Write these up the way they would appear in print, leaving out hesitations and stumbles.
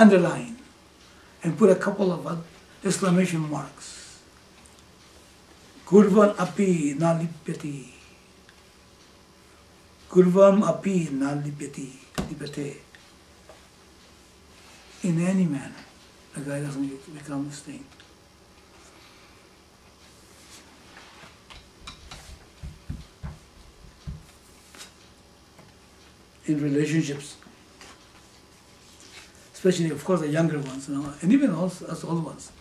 underline and put a couple of exclamation marks. Kurvam api na lipyati. Kurvam api na lipyate. In any manner, the guy doesn't become this thing. In relationships, especially, of course, the younger ones, and even us old ones.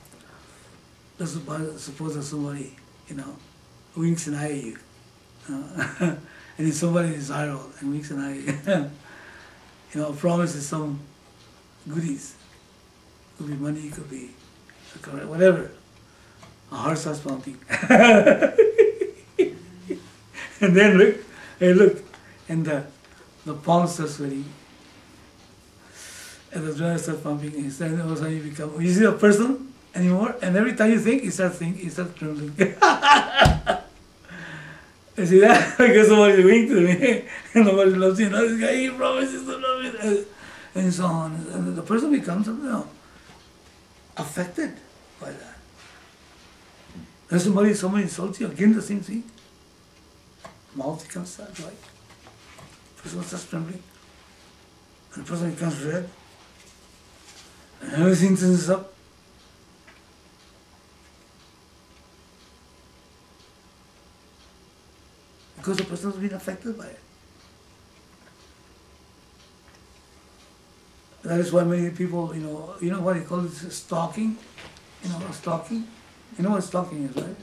Let's suppose that somebody, winks an eye at you, and if somebody is viral and winks an eye at you, promises some goodies. Could be money, could be whatever. A heart starts pumping. And then look, and the palm starts sweating. And the adrenaline starts pumping, and then all of a sudden you see a person anymore, and every time you think, you start trembling. You see that? Because somebody winked at me, and nobody loves you. This guy, he promises to love me, and so on. And the person becomes, affected by that. And somebody insults you, again the same thing. Mouth becomes sad, right? The person starts trembling, and the person becomes red, and everything tenses up. Because the person has been affected by it. That is why many people, you know what they call it, stalking? Stalking? You know what stalking is, right?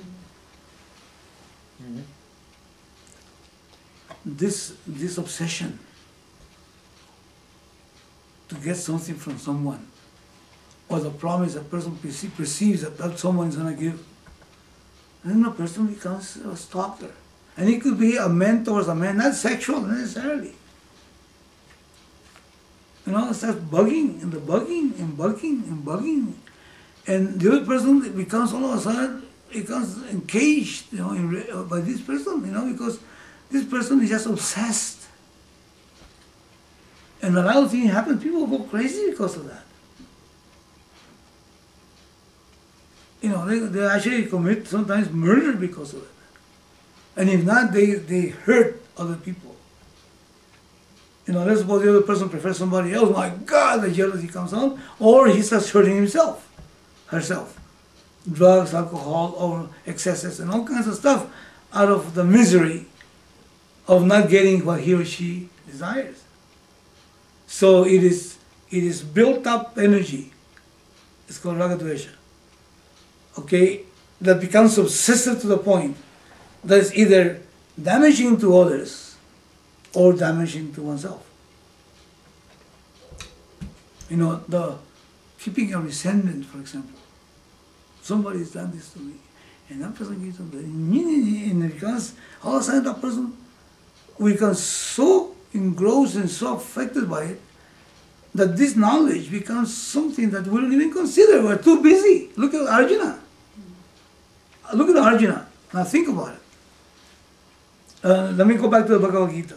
Mm-hmm. This obsession to get something from someone, or the promise a person perceives that someone is going to give, and then the person becomes a stalker. And it could be a man towards a man, not sexual necessarily. It starts bugging and bugging. And the other person becomes all of a sudden, becomes engaged, by this person, because this person is just obsessed. And a lot of things happen, people go crazy because of that. They actually commit sometimes murder because of it. And if not, they hurt other people. Let's suppose the other person prefers somebody else. My God, the jealousy comes on. Or he starts hurting herself. Drugs, alcohol, or excesses, and all kinds of stuff out of the misery of not getting what he or she desires. So it is built up energy. It's called ragadvesha. Okay, that becomes obsessive to the point that is either damaging to others or damaging to oneself. The keeping a resentment, for example. Somebody has done this to me, and that person gives them and because all of a sudden that person becomes so engrossed and so affected by it that this knowledge becomes something that we don't even consider. We're too busy. Look at Arjuna. Now think about it. Let me go back to the Bhagavad Gita.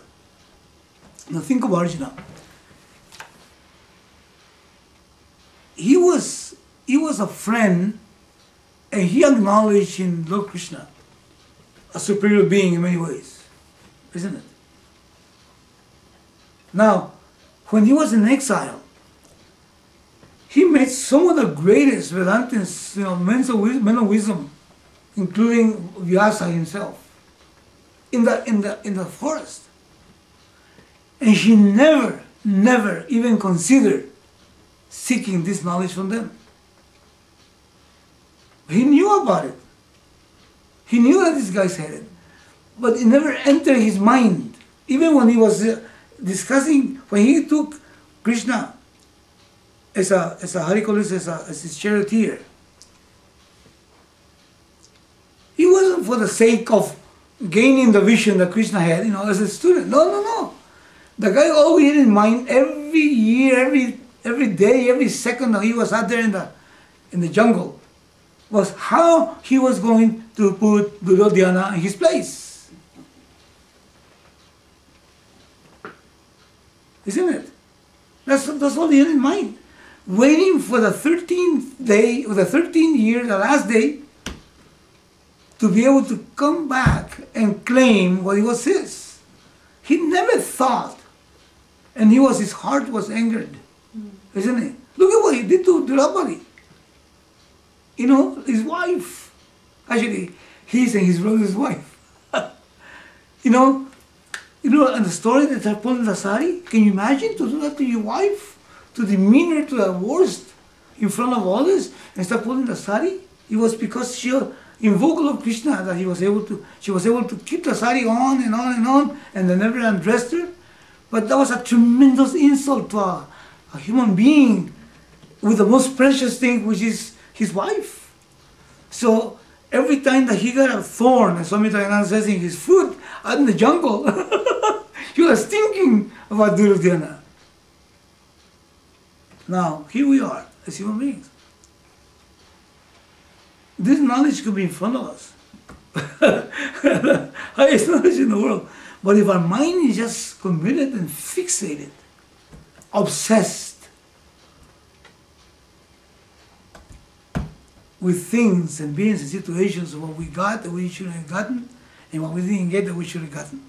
Now think of Arjuna. He was a friend, and he acknowledged in Lord Krishna a superior being in many ways, isn't it? Now, when he was in exile, he met some of the greatest Vedantins, men of wisdom, including Vyasa himself, in the forest. And he never even considered seeking this knowledge from them. He knew about it. He knew that this guy's headed, but it never entered his mind. Even when he was discussing, when he took Krishna as his charioteer, he wasn't for the sake of gaining the vision that Krishna had, as a student. No. The guy always had in mind every year, every day, every second that he was out there in the jungle, was how he was going to put Duryodhana in his place. Isn't it? That's all he had in mind. waiting for the 13th day, or the 13th year, the last day, to be able to come back and claim what it was his. He never thought, and his heart was angered, isn't it? Look at what he did to Draupadi. You know, his wife. Actually, he's and his brother's wife. you know, and the story that they're pulling the sari, can you imagine to do that to your wife? To demean her to the worst in front of others and start pulling the sari? It was because she invoked Lord Krishna that she was able to keep the sari on and on and on, and they never undressed her. But that was a tremendous insult to a human being with the most precious thing, which is his wife. So every time that he got a thorn, as Swami Dayananda says, in his foot out in the jungle, he was thinking about Duryodhana. Now, here we are as human beings. This knowledge could be in front of us. Highest knowledge in the world. But if our mind is just committed and fixated, obsessed with things and beings and situations of what we got that we shouldn't have gotten, and what we didn't get that we should have gotten.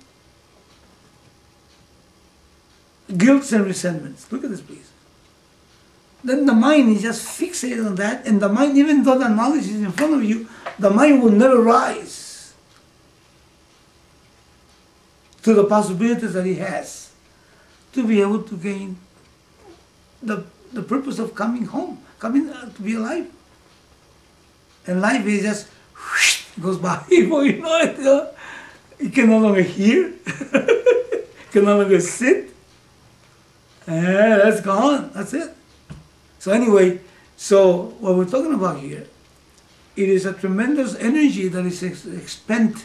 Guilt and resentments. Look at this, please. Then the mind is just fixated on that, and the mind, even though the knowledge is in front of you, the mind will never rise to the possibilities that it has to be able to gain the purpose of coming home, coming to be alive. And life is just goes by before you know it. You can no longer hear, you can no longer sit. That's gone. That's it. So anyway, so what we're talking about here, it is a tremendous energy that is expended.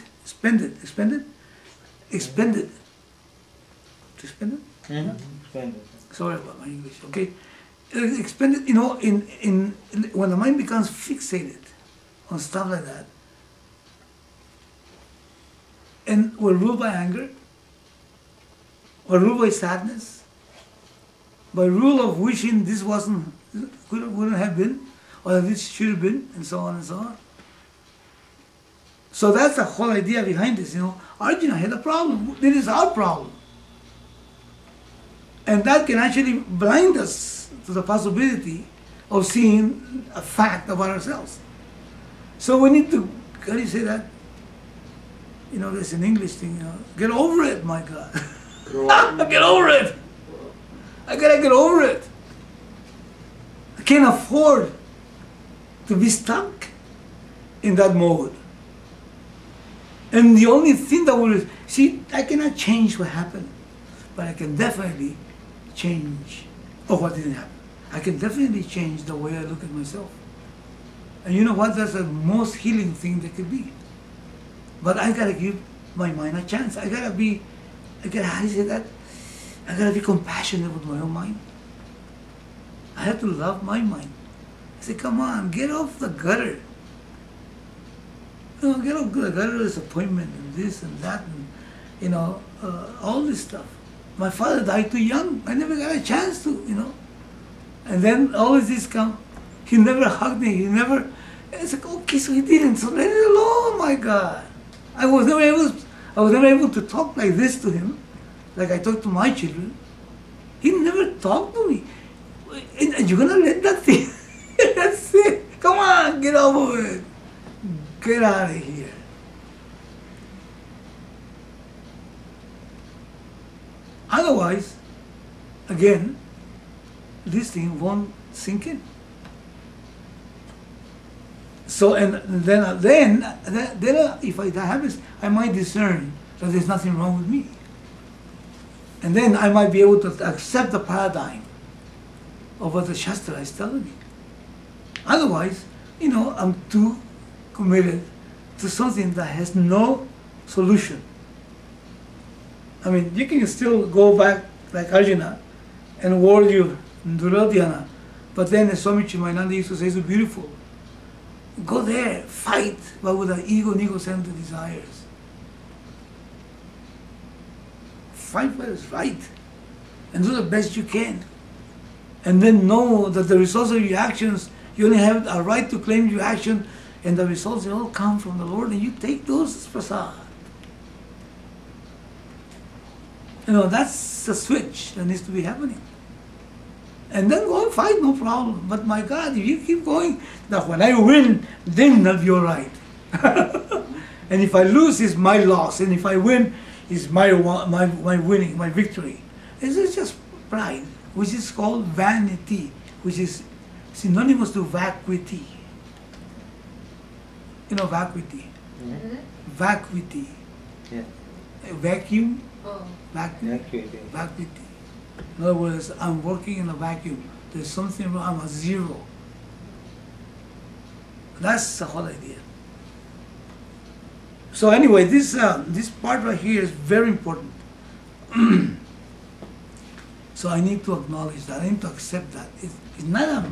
Expended. Sorry about my English. Okay, expended. You know, in when the mind becomes fixated on stuff like that, and we're ruled by anger, we're ruled by sadness, by rule of wishing this wouldn't have been, or that this should have been, and so on and so on. So that's the whole idea behind this. You know, Arjuna had a problem. This is our problem. And that can actually blind us to the possibility of seeing a fact about ourselves. So we need to, how do you say that? You know, there's an English thing, you know, get over it, my God. Get over it. I gotta get over it. I can't afford to be stuck in that mode. And the only thing that will, see, I cannot change what happened, but I can definitely change what didn't happen. I can definitely change the way I look at myself. And you know what? That's the most healing thing that could be. But I gotta give my mind a chance. I gotta, how do you say that? I gotta be compassionate with my own mind. I have to love my mind. I say, come on, get off the gutter. You know, get off the gutter, disappointment and this and that and, you know, all this stuff. My father died too young. I never got a chance to, you know. And then all of this come. He never hugged me. He never. It's like, okay, so he didn't. So let it alone, my God. I was never able to talk like this to him, like I talk to my children. He never talked to me. And you're gonna let that thing? That's it. Come on, get over it. Get out of here. Otherwise, again, this thing won't sink in. So, and then if that happens, I might discern that there's nothing wrong with me. And then I might be able to accept the paradigm of what the Shastra is telling me. Otherwise, you know, I'm too committed to something that has no solution. I mean, you can still go back like Arjuna and warrior Duryodhana, but then as Swami Chimayananda used to say so beautiful, go there, fight, but with an ego-centered desires. Fight what is right, and do the best you can. and then know that the results of your actions, you only have a right to claim your action, and the results all come from the Lord, and you take those as prasad. You know, that's the switch that needs to be happening. And then go and fight, no problem. But my God, if you keep going, that when I win, then that'll be all right. And if I lose, it's my loss. And if I win, it's my winning, my victory. This is just pride, which is called vanity, which is synonymous to vacuity. You know, vacuity. Mm-hmm. Vacuity. Yeah. A vacuum. Oh. Vacuum. Vacuity. Vacuity. In other words, I'm working in a vacuum. There's something wrong. I'm a zero. That's the whole idea. So anyway, this part right here is very important. So I need to acknowledge that. I need to accept that. It's not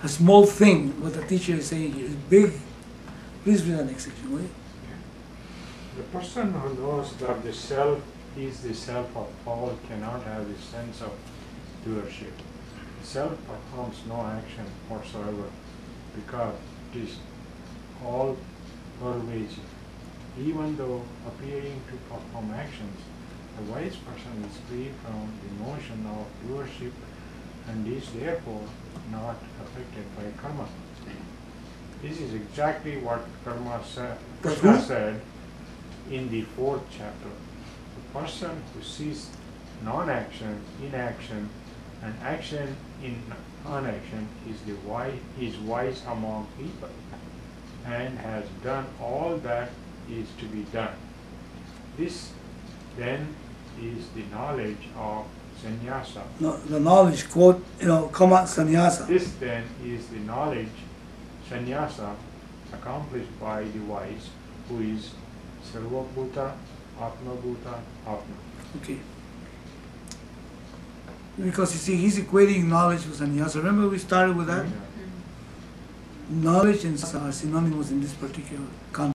a small thing what the teacher is saying here. It's big. Please read the next section, will you? The person who knows that the self is the self of all cannot have the sense of doership. Self performs no action whatsoever because it is all pervasive. Even though appearing to perform actions, the wise person is free from the notion of doership and is therefore not affected by karma. This is exactly what Krishna said in the 4th chapter. The person who sees non-action, inaction, and action in non-action is wise among people and has done all that is to be done. This then is the knowledge of sannyasa. No, the knowledge, quote, comma, sannyasa. This then is the knowledge, sannyasa, accomplished by the wise, who is sarvabhuta, atmabhuta, atma. Okay. Because you see, he's equating knowledge with sannyasa. Remember we started with that? Yeah. Knowledge and sannyasa are synonymous in this particular context.